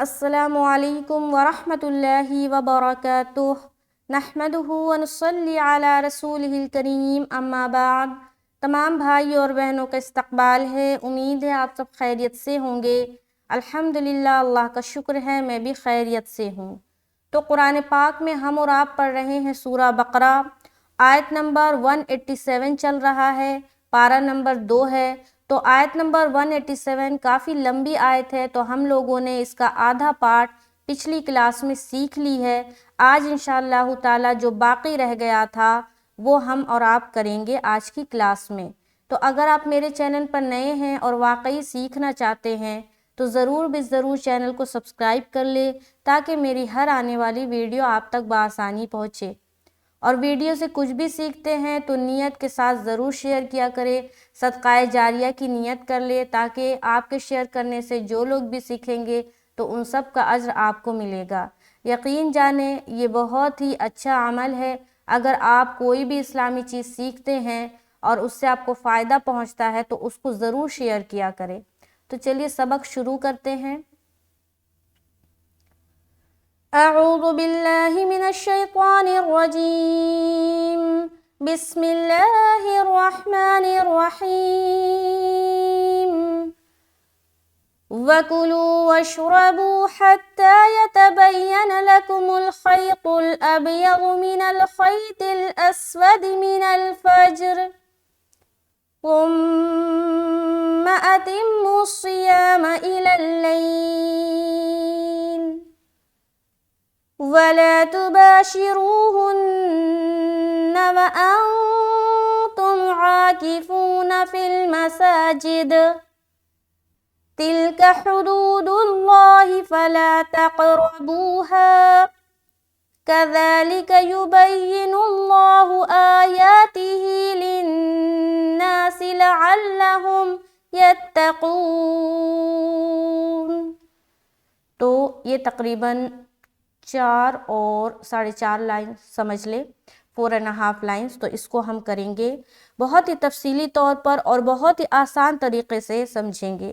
السلام علیکم ورحمۃ اللہ وبرکاتہ نحمدہ ونصلی علی رسولہ الکریم اما بعد۔ تمام بھائی اور بہنوں کا استقبال ہے، امید ہے آپ سب خیریت سے ہوں گے۔ الحمدللہ، اللہ کا شکر ہے میں بھی خیریت سے ہوں۔ تو قرآن پاک میں ہم اور آپ پڑھ رہے ہیں سورہ بقرہ، آیت نمبر 187 چل رہا ہے، پارہ نمبر 2 ہے۔ تو آیت نمبر 187 کافی لمبی آیت ہے، تو ہم لوگوں نے اس کا آدھا پارٹ پچھلی کلاس میں سیکھ لی ہے۔ آج انشاءاللہ تعالی جو باقی رہ گیا تھا وہ ہم اور آپ کریں گے آج کی کلاس میں۔ تو اگر آپ میرے چینل پر نئے ہیں اور واقعی سیکھنا چاہتے ہیں تو ضرور چینل کو سبسکرائب کر لے تاکہ میری ہر آنے والی ویڈیو آپ تک بآسانی پہنچے۔ اور ویڈیو سے کچھ بھی سیکھتے ہیں تو نیت کے ساتھ ضرور شیئر کیا کرے، صدقہ جاریہ کی نیت کر لے تاکہ آپ کے شیئر کرنے سے جو لوگ بھی سیکھیں گے تو ان سب کا اجر آپ کو ملے گا۔ یقین جانیں یہ بہت ہی اچھا عمل ہے۔ اگر آپ کوئی بھی اسلامی چیز سیکھتے ہیں اور اس سے آپ کو فائدہ پہنچتا ہے تو اس کو ضرور شیئر کیا کرے۔ تو چلیے سبق شروع کرتے ہیں۔ اعوذ باللہ من الشیطان الرجیم، بسم اللہ الرحمن الرحیم۔ وَكُلُوا وَاشْرَبُوا حَتَّى يَتَبَيَّنَ لَكُمُ الْخَيْطُ الْأَبْيَضُ مِنَ الْخَيْطِ الْأَسْوَدِ مِنَ الْفَجْرِ ثُمَّ أَتِمُّوا الصِّيَامَ إِلَى اللَّيْلِ وَلَا تُبَاشِرُوهُنَّ وَأَنْتُمْ عَاكِفُونَ فِي الْمَسَاجِدِ تِلْكَ حُدُودُ اللَّهِ فَلَا تَقْرَبُوهَا كَذَلِكَ يُبَيِّنُ اللَّهُ آيَاتِهِ لِلنَّاسِ لَعَلَّهُمْ يَتَّقُونَ۔ تو یہ تقریباً 4 اور 4.5 لائن سمجھ لے، 4.5 لائنز۔ تو اس کو ہم کریں گے بہت ہی تفصیلی طور پر اور بہت ہی آسان طریقے سے سمجھیں گے۔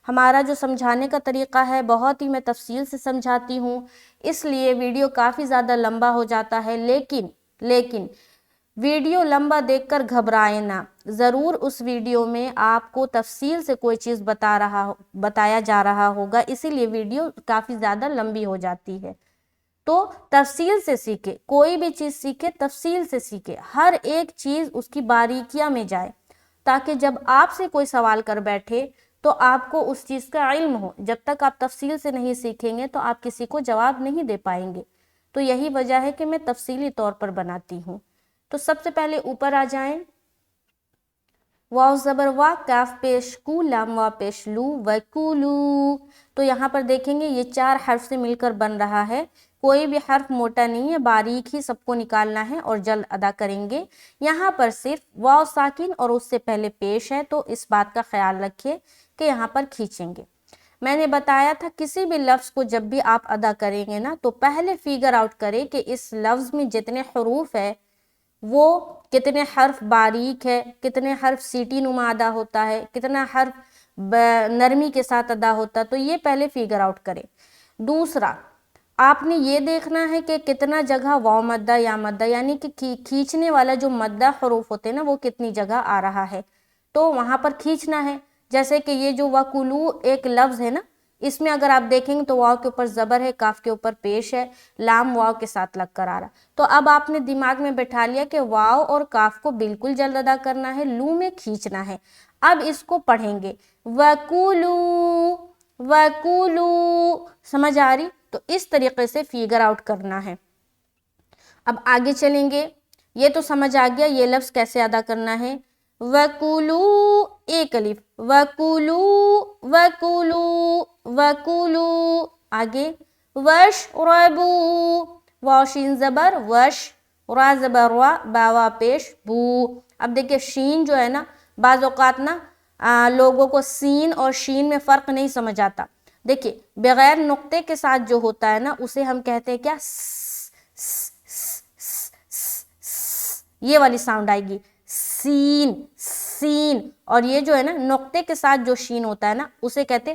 ہمارا جو سمجھانے کا طریقہ ہے بہت ہی میں تفصیل سے سمجھاتی ہوں، اس لیے ویڈیو کافی زیادہ لمبا ہو جاتا ہے، لیکن ویڈیو لمبا دیکھ کر گھبرائیں نہ۔ ضرور اس ویڈیو میں آپ کو تفصیل سے کوئی چیز بتایا جا رہا ہوگا، اسی لیے ویڈیو کافی زیادہ لمبی ہو جاتی ہے۔ تو تفصیل سے سیکھے، کوئی بھی چیز سیکھے تفصیل سے سیکھے، ہر ایک چیز اس کی باریکیاں میں جائے تاکہ جب آپ سے کوئی سوال کر بیٹھے تو آپ کو اس چیز کا علم ہو۔ جب تک آپ تفصیل سے نہیں سیکھیں گے تو آپ کسی کو جواب نہیں دے پائیں گے۔ تو یہی وجہ ہے کہ میں تفصیلی طور پر بناتی ہوں۔ تو سب سے پہلے اوپر آ جائیں، واو زبر وا، کاف پیش کو، لام وا پیش لو، وَکُلُو۔ تو یہاں پر دیکھیں گے یہ 4 حرف سے مل کر بن رہا ہے، کوئی بھی حرف موٹا نہیں ہے، باریک ہی سب کو نکالنا ہے اور جلد ادا کریں گے۔ یہاں پر صرف واو ساکن اور اس سے پہلے پیش ہے، تو اس بات کا خیال رکھیے کہ یہاں پر کھینچیں گے۔ میں نے بتایا تھا کسی بھی لفظ کو جب بھی آپ ادا کریں گے نا تو پہلے فیگر آؤٹ کریں کہ اس لفظ میں جتنے حروف ہے وہ کتنے حرف باریک ہے، کتنے حرف سیٹی نما ادا ہوتا ہے، کتنا حرف نرمی کے ساتھ ادا ہوتا ہے، تو یہ پہلے فیگر آؤٹ کریں۔ دوسرا آپ نے یہ دیکھنا ہے کہ کتنا جگہ واو مدہ یا مدہ یعنی کہ کھینچنے والا جو مدہ حروف ہوتے ہیں نا وہ کتنی جگہ آ رہا ہے، تو وہاں پر کھینچنا ہے۔ جیسے کہ یہ جو وَکُلُو ایک لفظ ہے نا، اس میں اگر آپ دیکھیں گے تو واو کے اوپر زبر ہے، کاف کے اوپر پیش ہے، لام واو کے ساتھ لگ کر آ رہا۔ تو اب آپ نے دماغ میں بٹھا لیا کہ واو اور کاف کو بالکل جلد ادا کرنا ہے، لو میں کھینچنا ہے۔ اب اس کو پڑھیں گے وَکُلُو، وَکُلُو، سمجھ آ رہی؟ تو اس طریقے سے فیگر آؤٹ کرنا ہے۔ اب آگے چلیں گے، یہ تو سمجھ آ گیا یہ لفظ کیسے ادا کرنا ہے۔ وَکُلُو، ایک الف، وَکُلُو، وَکُلُو، وَکُلُو۔ آگے وَاشْرَبُو، واو شین زبر وش، را زبر وا، با وا پیش بو۔ اب دیکھیں شین جو ہے نا، بعض اوقات نا لوگوں کو سین اور شین میں فرق نہیں سمجھ آتا۔ دیکھیں بغیر نقطے کے ساتھ جو ہوتا ہے نا اسے ہم کہتے ہیں کیا، یہ والی ساؤنڈ آئے گی، سین، سین۔ اور یہ جو ہے نا نقطے کے ساتھ جو شین ہوتا ہے نا اسے کہتے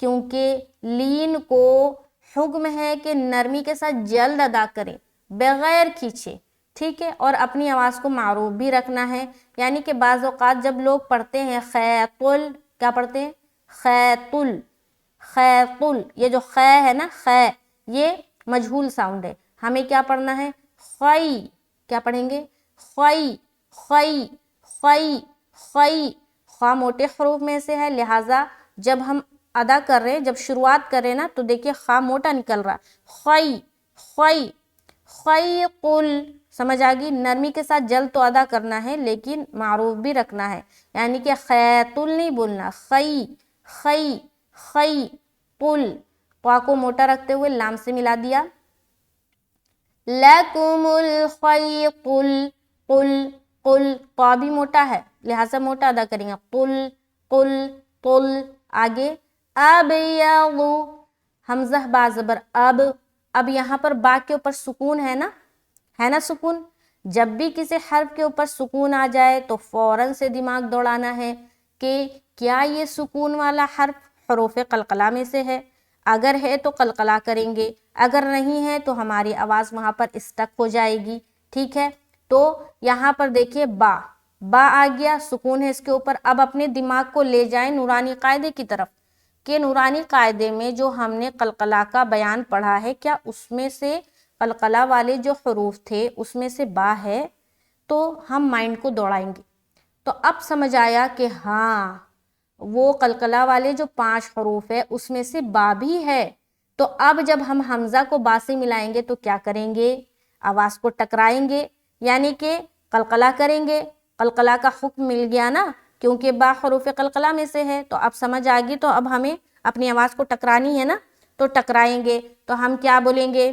کیونکہ لین کو حکم ہے کہ نرمی کے ساتھ جلد ادا کریں بغیر کھینچے، ٹھیک ہے، اور اپنی آواز کو معروف بھی رکھنا ہے. یعنی کہ بعض اوقات جب لوگ پڑھتے ہیں خیطل، کیا پڑھتے ہیں؟ خیطل، خیطل. یہ جو خے ہے نا، خے، یہ مجہول ساؤنڈ ہے. ہمیں کیا پڑھنا ہے؟ خی. کیا پڑھیں گے؟ خی، خی، خی، خی. خواہ موٹے حروف میں سے ہے، لہٰذا جب ہم ادا کر رہے ہیں، جب شروعات کر رہے ہیں نا، تو دیکھیے خواہ موٹا نکل رہا. خی، خی، خیقل. سمجھ آ گئی؟ نرمی کے ساتھ جلد تو ادا کرنا ہے لیکن معروف بھی رکھنا ہے. یعنی کہ خیطل نہیں بولنا، خی، خی، خی، قل. قا کو موٹا رکھتے ہوئے لام سے ملا دیا. لَكُمُ الْخَيْطُ قُل، قل. قا بھی موٹا ہے لہٰذا موٹا ادا کریں گے. قل، قل، قل. آگے ابیض، حمزہ با زبر اب. اب یہاں پر با کے اوپر سکون ہے نا، ہے نا سکون. جب بھی کسی حرف کے اوپر سکون آ جائے تو فوراً سے دماغ دوڑانا ہے کہ کیا یہ سکون والا حرف حروف قلقلہ میں سے ہے. اگر ہے تو قلقلہ کریں گے، اگر نہیں ہے تو ہماری آواز وہاں پر اسٹک ہو جائے گی. ٹھیک ہے، تو یہاں پر دیکھیے با، با آ گیا، سکون ہے اس کے اوپر. اب اپنے دماغ کو لے جائیں نورانی قاعدے کی طرف کہ نورانی قاعدے میں جو ہم نے قلقلہ کا بیان پڑھا ہے، کیا اس میں سے قلقلہ والے جو حروف تھے اس میں سے با ہے؟ تو ہم مائنڈ کو دوڑائیں گے. تو اب سمجھ آیا کہ ہاں وہ قلقلہ والے جو 5 حروف ہے اس میں سے با بھی ہے. تو اب جب ہم حمزہ کو با سے ملائیں گے تو کیا کریں گے؟ آواز کو ٹکرائیں گے، یعنی کہ قلقلہ کریں گے. قلقلہ کا حکم مل گیا نا، کیونکہ با حروف قلقلہ میں سے ہے. تو اب سمجھ آ گئی. تو اب ہمیں اپنی آواز کو ٹکرانی ہے نا، تو ٹکرائیں گے. تو ہم کیا بولیں گے؟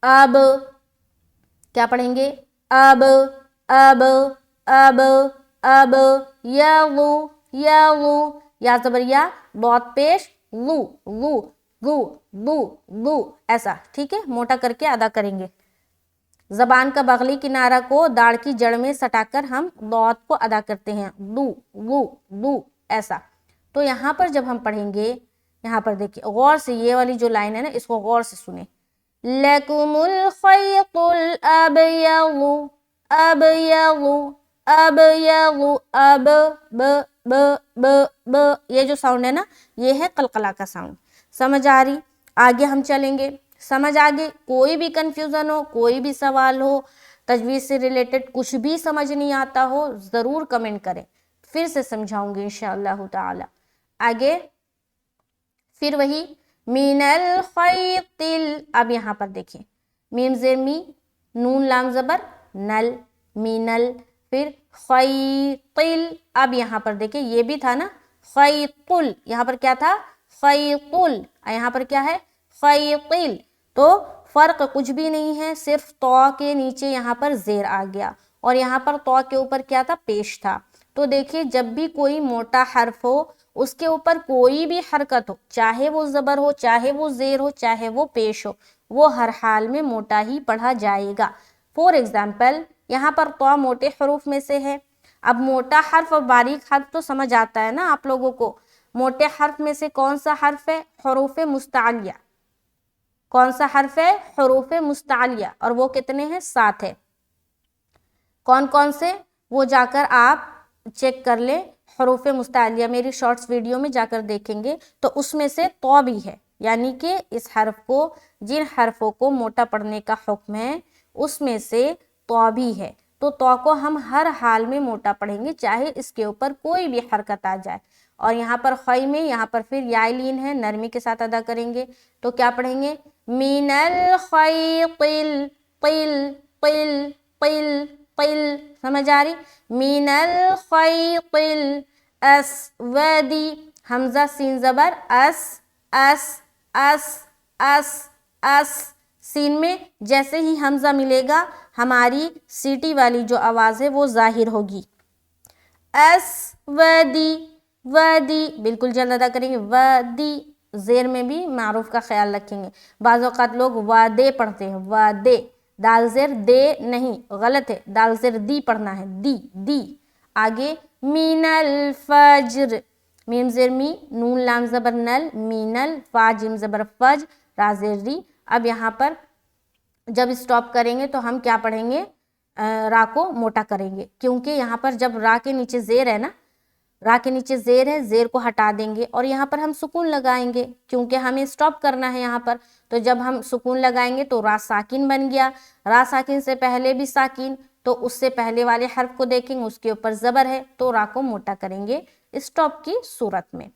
اب. کیا پڑھیں گے؟ اب، اب، اب، اب. یغو، یغو. یا زبر یا، بہت پیش، لو، لو، لو، لو، لو. ایسا، ٹھیک ہے، موٹا کر کے ادا کریں گے. زبان کا بغلی کنارہ کو داڑھ کی جڑ میں سٹا کر ہم ضاد کو ادا کرتے ہیں. لو، لو، لو. ایسا. تو یہاں پر جب ہم پڑھیں گے، یہاں پر دیکھیں غور سے، یہ والی جو لائن ہے نا اس کو غور سے سنیں. لَكُمُ الْخَيْطُ الْأَبْيَضُ، أَبْيَضُ، أَبْيَضُ. اب، ب، ب، ب، ب. یہ جو ساؤنڈ ہے نا، یہ ہے قلقلہ کا ساؤنڈ. سمجھ آ رہی؟ آگے ہم چلیں گے. سمجھ آگے؟ کوئی بھی کنفیوژن ہو، کوئی بھی سوال ہو، تجویز سے ریلیٹڈ کچھ بھی سمجھ نہیں آتا ہو، ضرور کمنٹ کریں، پھر سے سمجھاؤں گی انشاءاللہ تعالی. آگے پھر وہی من الخیط. اب یہاں پر دیکھیں، میم زیر می، نون لام زبر نل، مینل. پھر خیطل. اب یہاں پر دیکھیں یہ بھی تھا نا خیطل، یہاں پر کیا تھا؟ خیطل. یہاں پر کیا ہے؟ خیطل. تو فرق کچھ بھی نہیں ہے، صرف تو کے نیچے یہاں پر زیر آ گیا اور یہاں پر تو کے اوپر کیا تھا؟ پیش تھا. تو دیکھیے جب بھی کوئی موٹا حرف ہو، اس کے اوپر کوئی بھی حرکت ہو، چاہے وہ زبر ہو، چاہے وہ زیر ہو، چاہے وہ پیش ہو، وہ ہر حال میں موٹا ہی پڑھا جائے گا. فور ایگزامپل یہاں پر تو موٹے حروف میں سے ہے. اب موٹا حرف اور باریک حرف تو سمجھ آتا ہے نا آپ لوگوں کو. موٹے حرف میں سے کون سا حرف ہے؟ حروف مستعلیہ. کون سا حرف ہے؟ حروف مستعلیہ. اور وہ کتنے ہیں؟ 7 ہے. کون کون سے؟ وہ جا کر آپ چیک کر لیں. حروف مستعلیہ میری شارٹس ویڈیو میں جا کر دیکھیں گے تو اس میں سے تو بھی ہے. یعنی کہ اس حرف کو، جن حرفوں کو موٹا پڑھنے کا حکم ہے اس میں سے تو بھی ہے. تو کو ہم ہر حال میں موٹا پڑھیں گے، چاہے اس کے اوپر کوئی بھی حرکت آ جائے. اور یہاں پر خی میں، یہاں پر پھر یا لین ہے، نرمی کے ساتھ ادا کریں گے. تو کیا پڑھیں گے؟ من الخیطل، قل، قل، قل، قل. سمجھ آ رہی؟ من الخیطل اسودی. حمزہ سین زبر اس، اس، اس، اس، اس. سین میں جیسے ہی حمزہ ملے گا ہماری سیٹی والی جو آواز ہے وہ ظاہر ہوگی. اسودی، ودی. بالکل جلد ادا کریں گے. ودی. زیر میں بھی معروف کا خیال رکھیں گے. بعض اوقات لوگ وادے پڑھتے ہیں، وادے. دال زیر دے نہیں، غلط ہے، دال زیر دی پڑھنا ہے، دی، دی. آگے من الفجر. میم زیر می، نون لام زبر نل، مینل، فا جیم زبر فج، را زیر ری. اب یہاں پر جب اسٹاپ کریں گے تو ہم کیا پڑھیں گے؟ را کو موٹا کریں گے، کیونکہ یہاں پر جب را کے نیچے زیر ہے نا، را کے نیچے زیر ہے، زیر کو ہٹا دیں گے اور یہاں پر ہم سکون لگائیں گے کیونکہ ہمیں اسٹاپ کرنا ہے یہاں پر. تو جب ہم سکون لگائیں گے تو را ساکن بن گیا. را ساکن سے پہلے بھی ساکن، تو اس سے پہلے والے حرف کو دیکھیں گے، اس کے اوپر زبر ہے تو را کو موٹا کریں گے اسٹاپ کی صورت میں.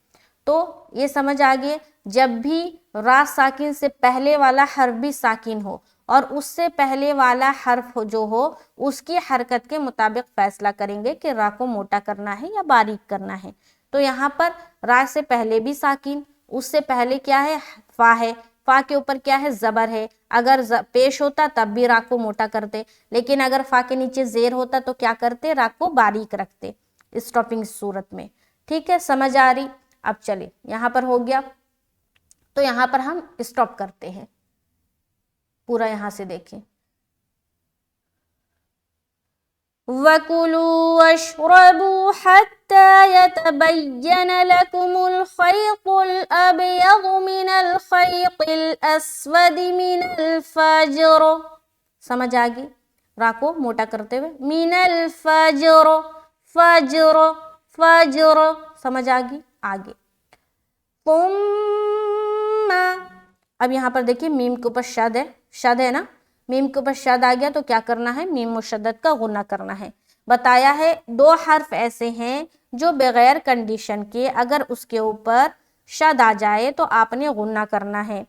تو یہ سمجھ آگئے، جب بھی را ساکن سے پہلے والا حرف بھی ساکن ہو اور اس سے پہلے والا حرف جو ہو اس کی حرکت کے مطابق فیصلہ کریں گے کہ را کو موٹا کرنا ہے یا باریک کرنا ہے. تو یہاں پر را سے پہلے بھی ساکن، اس سے پہلے کیا ہے؟ فا ہے، فا کے اوپر کیا ہے؟ زبر ہے. اگر پیش ہوتا تب بھی را کو موٹا کرتے، لیکن اگر فا کے نیچے زیر ہوتا تو کیا کرتے؟ را کو باریک رکھتے اسٹاپنگ صورت میں. ٹھیک ہے، سمجھ آ رہی؟ اب چلے، یہاں پر ہو گیا تو یہاں پر ہم اسٹاپ کرتے ہیں. پورا یہاں سے دیکھیں. وَكُلُوا وَاشْرَبُوا حَتَّى يَتَبَيَّنَ لَكُمُ الْخَيْطُ الْأَبْيَضُ مِنَ الْخَيْطِ الْأَسْوَدِ مِنَ الْفَجْرِ. سمجھ آگئی؟ را کو موٹا کرتے ہوئے مِنَ الْفَجْرِ، فجر فجر. سمجھ آگئی؟ آگے ثم. اب یہاں پر دیکھیں میم کے اوپر شد ہے، شد ہے نا، میم کے اوپر شد آ گیا تو کیا کرنا ہے؟ میم مشدد کا غنہ کرنا ہے. بتایا ہے دو حرف ایسے ہیں جو بغیر کنڈیشن کے اگر اس کے اوپر شد آ جائے تو آپ نے غنہ کرنا ہے.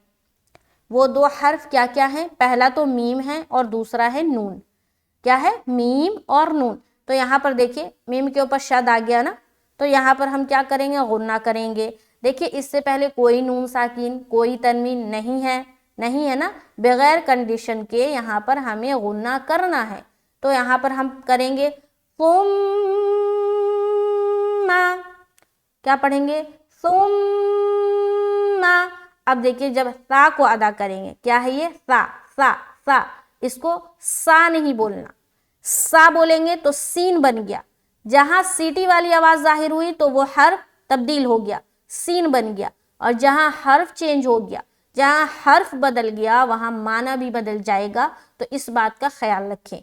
وہ دو حرف کیا کیا ہیں؟ پہلا تو میم ہے اور دوسرا ہے نون. کیا ہے؟ میم اور نون. تو یہاں پر دیکھیں میم کے اوپر شد آ گیا نا، تو یہاں پر ہم کیا کریں گے؟ غنہ کریں گے. دیکھیں اس سے پہلے کوئی نون ساکن، کوئی تنوین نہیں ہے، نہیں ہے نا، بغیر کنڈیشن کے یہاں پر ہمیں غنہ کرنا ہے. تو یہاں پر ہم کریں گے ثم. کیا پڑھیں گے؟ ثم. اب دیکھیں جب سا کو ادا کریں گے، کیا ہے یہ؟ سا سا سا. اس کو سا نہیں بولنا، سا بولیں گے تو سین بن گیا. جہاں سیٹی والی آواز ظاہر ہوئی تو وہ حرف تبدیل ہو گیا، سین بن گیا. اور جہاں حرف چینج ہو گیا، جہاں حرف بدل گیا وہاں معنی بھی بدل جائے گا. تو اس بات کا خیال رکھیں.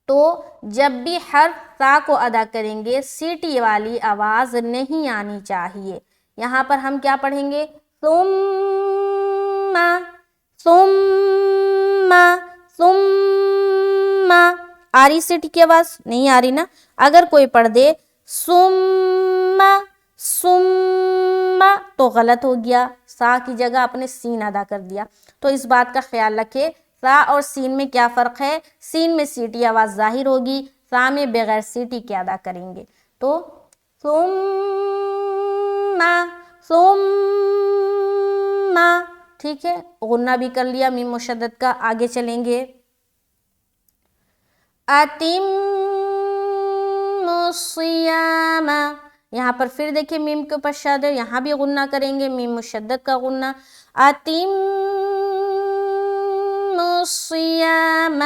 تو جب بھی حرف سا کو ادا کریں گے سیٹی والی آواز نہیں آنی چاہیے. یہاں پر ہم کیا پڑھیں گے؟ ثم ثم ثم. آ رہی سیٹی کی آواز؟ نہیں آ رہی نا. اگر کوئی پڑھ دے ثم ثم تو غلط ہو گیا، سا کی جگہ اپنے سین ادا کر دیا. تو اس بات کا خیال رکھے، سا اور سین میں کیا فرق ہے؟ سین میں سیٹی آواز ظاہر ہوگی، سا میں بغیر سیٹی کے ادا کریں گے. تو ثم ثم. ٹھیک ہے، غنہ بھی کر لیا میم مشدد کا. آگے چلیں گے. اتم الصیام. یہاں پر پھر دیکھیں میم کے اوپر شد ہے، یہاں بھی غنہ کریں گے میم مشدد کا غنہ. اتم الصیام.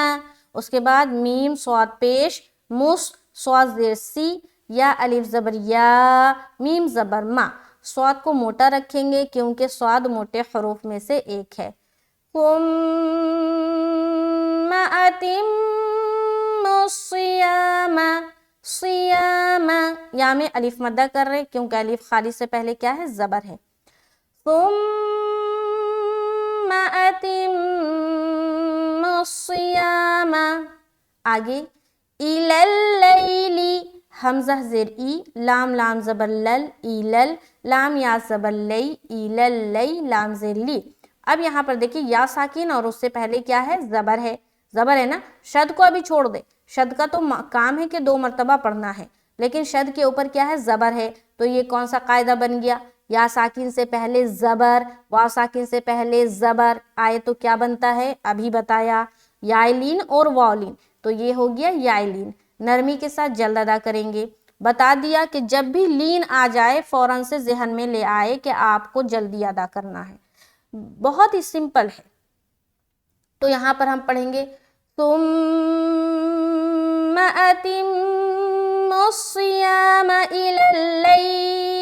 اس کے بعد میم صاد پیش، مس صاد زیر سی، یا الف زبر یا، میم زبر ما. صاد کو موٹا رکھیں گے کیونکہ صاد موٹے حروف میں سے ایک ہے. ثم اتم الصیام. صیام، یا میں الف مدہ کر رہے کیونکہ الف خالی سے پہلے کیا ہے؟ زبر ہے. ثم اتم الصیام. آگے الی اللیل. حمزہ زیر ای، لام لام زبر لل، ایلل، لام یا زبر لی، ایلل لی، لام زیر لی. اب یہاں پر دیکھیں یا ساکن اور اس سے پہلے کیا ہے؟ زبر ہے. زبر ہے نا، شد کو ابھی چھوڑ دے. شد کا تو کام ہے کہ 2 مرتبہ پڑھنا ہے، لیکن شد کے اوپر کیا ہے؟ زبر ہے. تو یہ کون سا قاعدہ بن گیا؟ یا ساکن سے پہلے زبر، واو ساکن سے پہلے زبر آئے تو کیا بنتا ہے؟ ابھی بتایا، یائلین اور واولین. تو یہ ہو گیا یائلین. نرمی کے ساتھ جلد ادا کریں گے. بتا دیا کہ جب بھی لین آ جائے فوراً سے ذہن میں لے آئے کہ آپ کو جلدی ادا کرنا ہے. بہت ہی سمپل ہے. تو یہاں پر ہم پڑھیں گے ثم اتم الصیام الی اللیل.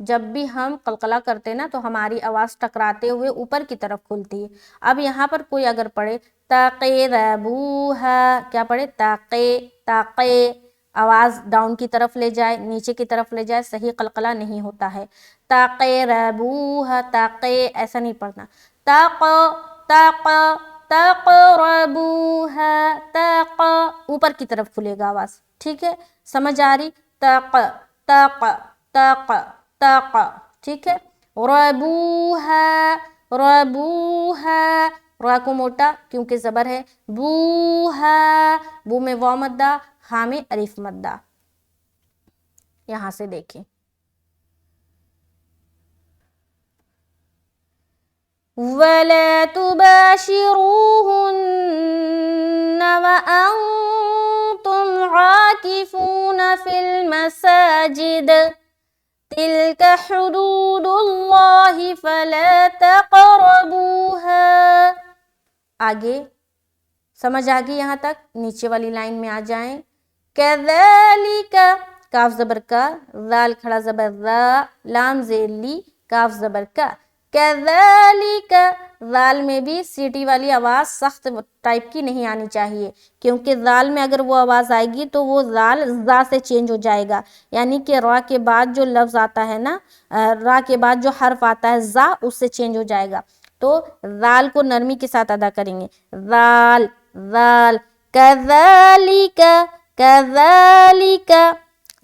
جب بھی ہم قلقلہ کرتے نا تو ہماری آواز ٹکراتے ہوئے اوپر کی طرف کھلتی ہے. اب یہاں پر کوئی اگر پڑھے تقربوہا، کیا پڑھے؟ تاقے، آواز ڈاؤن کی طرف لے جائے، نیچے کی طرف لے جائے، صحیح قلقلہ نہیں ہوتا ہے. تقربوہا، تاقے ایسا نہیں پڑھنا. تقربوہا، اوپر کی طرف کھلے گا آواز. ٹھیک ہے، سمجھ آ رہی؟ تق تق تق تق. ٹھیک ہے. ربوہا، ربوہا، را کو موٹا کیونکہ زبر ہے. بوہا، بو میں واو مدہ، ہا میں الف مدہ. یہاں سے دیکھیں وَلَا تُبَاشِرُوهُنَّ وَأَنْتُمْ عَاكِفُونَ فِي الْمَسَاجِدِ تِلْكَ حُدُودُ اللَّهِ فَلَا تَقْرَبُوهَا. آگے سمجھ آگے یہاں تک؟ نیچے والی لائن میں آ جائیں. كَذَلِكَ، کاف زبر کا، ذال کھڑا زبر ذا، لام زیر لی، کاف زبر کا. كَذَلِكَ، ذال میں بھی سیٹی والی آواز سخت ٹائپ کی نہیں آنی چاہیے، کیونکہ ذال میں اگر وہ آواز آئے گی تو وہ ذال زا سے چینج ہو جائے گا. یعنی کہ را کے بعد جو لفظ آتا ہے نا، را کے بعد جو حرف آتا ہے زا، اس سے چینج ہو جائے گا. تو ذال کو نرمی کے ساتھ ادا کریں گے. ذال ذال. كَذَلِكَ كَذَلِكَ،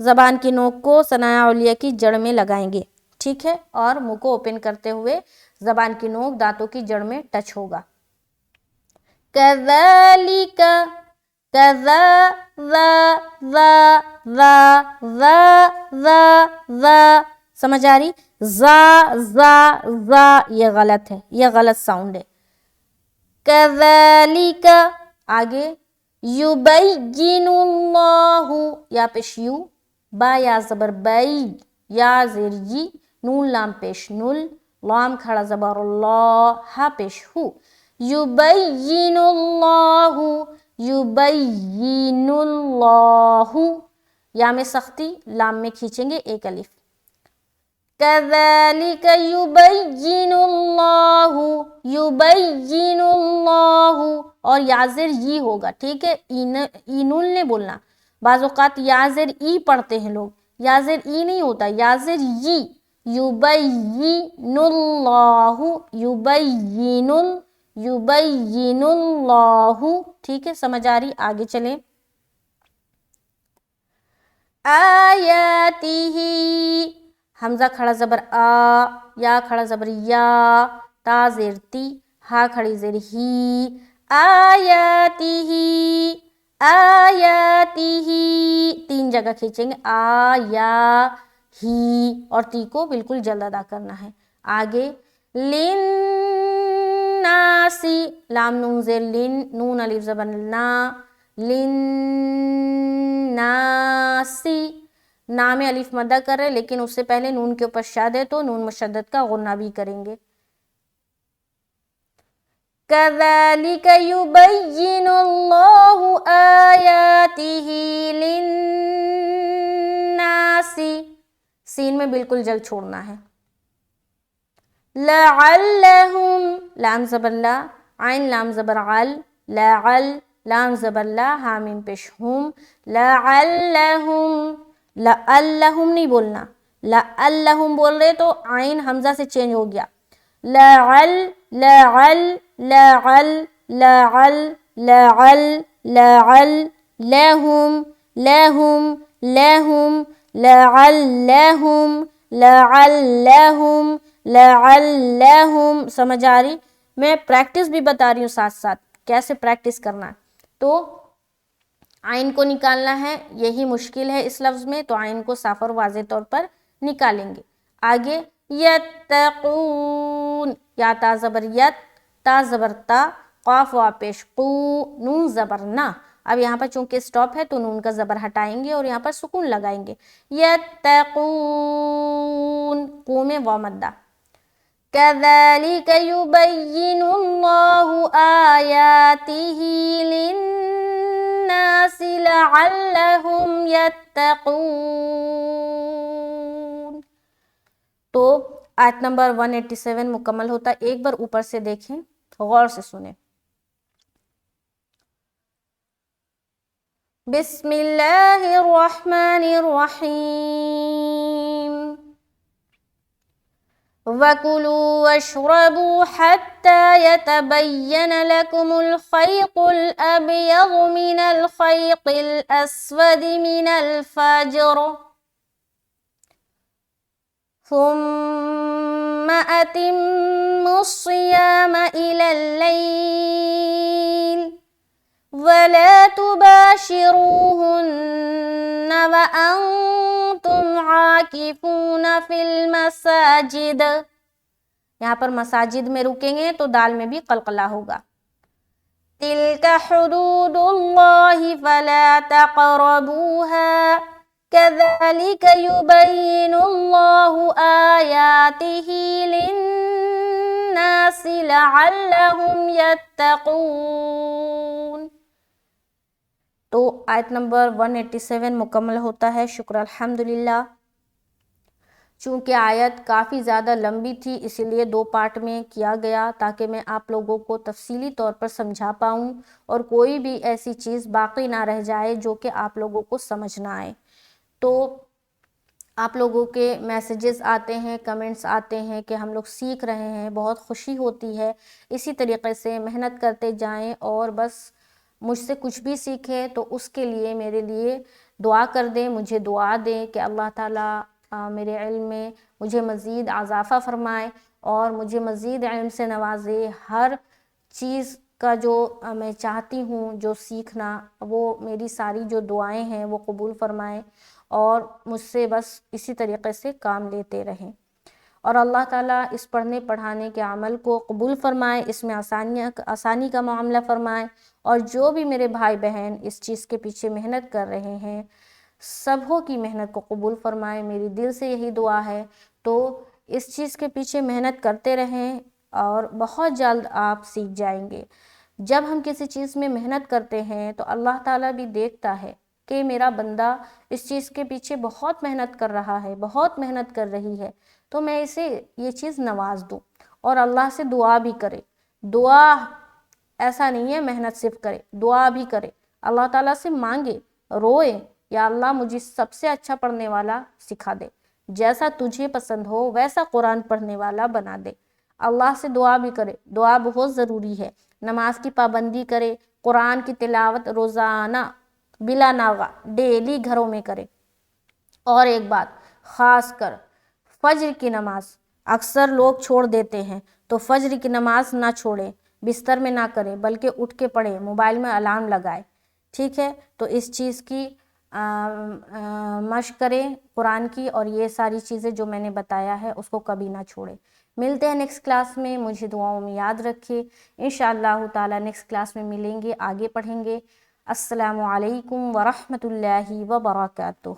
زبان کی نوک کو ثنایا علیہ کی جڑ میں لگائیں گے. ٹھیک ہے، اور منہ کو اوپن کرتے ہوئے زبان کی نوک دانتوں کی جڑ میں ٹچ ہوگا. كَذَلِكَ كَذَا ذا ذا ذا ذا ذا ذا. سمجھ آ رہی؟ زا زا زا، یہ غلط ہے، یہ غلط ساؤنڈ ہے. كَذَلِكَ آگے يُبَيِّنُ اللَّهُ، یا پیش یو، با یا زبر بئی، یا زیر یی، نون لام پیش نل، لام کھڑا زبر اللہ، ہا پیش ہو. يُبَيِّنُ اللَّهُ، يُبَيِّنُ اللَّهُ، یا میں سختی، لام میں کھینچیں گے ایک الف. كَذَلِكَ يُبَيِّنُ اللَّهُ، يُبَيِّنُ اللَّهُ، اور یازر ی ہوگا. ٹھیک ہے، اینول نے بولنا. بعض اوقات یازر ای پڑھتے ہیں لوگ، یازر ای نہیں ہوتا، یازر ی. يُبَيِّنُ اللَّهُ، يُبَيِّنُ يُبَيِّنُ اللَّهُ. ٹھیک ہے، سمجھ آ رہی؟ آگے چلیں. آیاتہ، حمزہ کھڑا زبر آ، یا کھڑا زبر یا، تا زیر تی، ہا کھڑی زیر ہی. آیاتہ آیاتہ، تین جگہ کھینچیں گے، آ یا ہی، اور تی کو بالکل جلد ادا کرنا ہے. آگے لِلنَّاسِ، لام نون زیر لن، نون الف زبر نا، لِلنَّاسِ. نا میں الف مدہ کر رہے، لیکن اس سے پہلے نون کے اوپر شد ہے تو نون مشدد کا غنہ بھی کریں گے. كَذَلِكَ يُبَيِّنُ اللَّهُ آيَاتِهِ لِلنَّاسِ، سین میں بالکل جل چھوڑنا ہے. لَعَلَّهُمْ، لام زبر لا، عین لام زبر عل، لعل، لام زبر لا، ہا میم پیش ہم. لَعَلَّهُمْ، لَعَلَّهُمْ نہیں بولنا، لَعَلَّهُمْ بول رہے تو عین حمزہ سے چینج ہو گیا. لعل لعل لعل لعل لعل لعل. لہم لہم لہم لعلہم لعلہم لعلہم. سمجھ آ رہی؟ میں پریکٹس بھی بتا رہی ہوں ساتھ ساتھ کیسے پریکٹس کرنا ہے. تو عین کو نکالنا ہے، یہی مشکل ہے اس لفظ میں، تو عین کو صاف اور واضح طور پر نکالیں گے. آگے یتقون، یا تا زبر یت، تا زبر تا، قاف وا پیش قو، نون زبر نا. اب یہاں پر چونکہ سٹاپ ہے تو نون کا زبر ہٹائیں گے اور یہاں پر سکون لگائیں گے. یتقون، قو میں وا مدہ. كَذَلِكَ يُبَيِّنُ اللَّهُ آيَاتِهِ لِلنَّاسِ لَعَلَّهُمْ يَتَّقُونَ. تو آیت نمبر 187 مکمل ہوتا ہے. ایک بار اوپر سے دیکھیں, غور سے سنیں. بسم اللہ الرحمن الرحیم وَكُلُوا وَاشْرَبُوا حَتَّى يَتَبَيَّنَ لَكُمُ الْخَيْطُ الْأَبْيَضُ مِنَ الْخَيْطِ الْأَسْوَدِ مِنَ الْفَجْرِ ثُمَّ أَتِمُّوا الصِّيَامَ إِلَى اللَّيْلِ وَلَا تُبَاشِرُوهُنَّ وَأَنْتُمْ عَاكِفُونَ فِي الْمَسَاجِدِ. یہاں پر مساجد میں رکیں گے تو دال میں بھی قلقلہ ہوگا. تِلْكَ حُدُودُ اللَّهِ فَلَا تَقْرَبُوهَا كَذَلِكَ يُبَيِّنُ اللَّهُ آيَاتِهِ لِلنَّاسِ لَعَلَّهُمْ يَتَّقُونَ. تو آیت نمبر 187 مکمل ہوتا ہے. شکر الحمدللہ. چونکہ آیت کافی زیادہ لمبی تھی اسی لیے 2 پارٹ میں کیا گیا تاکہ میں آپ لوگوں کو تفصیلی طور پر سمجھا پاؤں اور کوئی بھی ایسی چیز باقی نہ رہ جائے جو کہ آپ لوگوں کو سمجھ نہ آئے. تو آپ لوگوں کے میسیجز آتے ہیں, کمنٹس آتے ہیں کہ ہم لوگ سیکھ رہے ہیں, بہت خوشی ہوتی ہے. اسی طریقے سے محنت کرتے جائیں اور بس مجھ سے کچھ بھی سیکھیں تو اس کے لیے میرے لیے دعا کر دیں, مجھے دعا دیں کہ اللہ تعالیٰ میرے علم میں مجھے مزید اضافہ فرمائے اور مجھے مزید علم سے نوازے. ہر چیز کا جو میں چاہتی ہوں جو سیکھنا, وہ میری ساری جو دعائیں ہیں وہ قبول فرمائے اور مجھ سے بس اسی طریقے سے کام لیتے رہیں. اور اللہ تعالیٰ اس پڑھنے پڑھانے کے عمل کو قبول فرمائے, اس میں آسانی کا معاملہ فرمائے. اور جو بھی میرے بھائی بہن اس چیز کے پیچھے محنت کر رہے ہیں سبوں کی محنت کو قبول فرمائے. میری دل سے یہی دعا ہے. تو اس چیز کے پیچھے محنت کرتے رہیں اور بہت جلد آپ سیکھ جائیں گے. جب ہم کسی چیز میں محنت کرتے ہیں تو اللہ تعالیٰ بھی دیکھتا ہے کہ میرا بندہ اس چیز کے پیچھے بہت محنت کر رہا ہے, بہت محنت کر رہی ہے, تو میں اسے یہ چیز نواز دوں. اور اللہ سے دعا بھی کرے. دعا ایسا نہیں ہے محنت صرف کرے, دعا بھی کرے, اللہ تعالیٰ سے مانگے, روئے, یا اللہ مجھے سب سے اچھا پڑھنے والا سکھا دے, جیسا تجھے پسند ہو ویسا قرآن پڑھنے والا بنا دے. اللہ سے دعا بھی کرے. دعا بہت ضروری ہے. نماز کی پابندی کرے, قرآن کی تلاوت روزانہ بلا ناغہ ڈیلی گھروں میں کرے. اور ایک بات خاص کر فجر کی نماز اکثر لوگ چھوڑ دیتے ہیں, تو فجر کی نماز نہ چھوڑیں, بستر میں نہ کریں بلکہ اٹھ کے پڑھیں, موبائل میں الارم لگائیں. ٹھیک ہے, تو اس چیز کی مشق کریں قرآن کی, اور یہ ساری چیزیں جو میں نے بتایا ہے اس کو کبھی نہ چھوڑیں. ملتے ہیں نیکسٹ کلاس میں. مجھے دعاؤں میں یاد رکھیے. انشاءاللہ تعالی نیکسٹ کلاس میں ملیں گے, آگے پڑھیں گے. السلام علیکم ورحمۃ اللہ وبرکاتہ.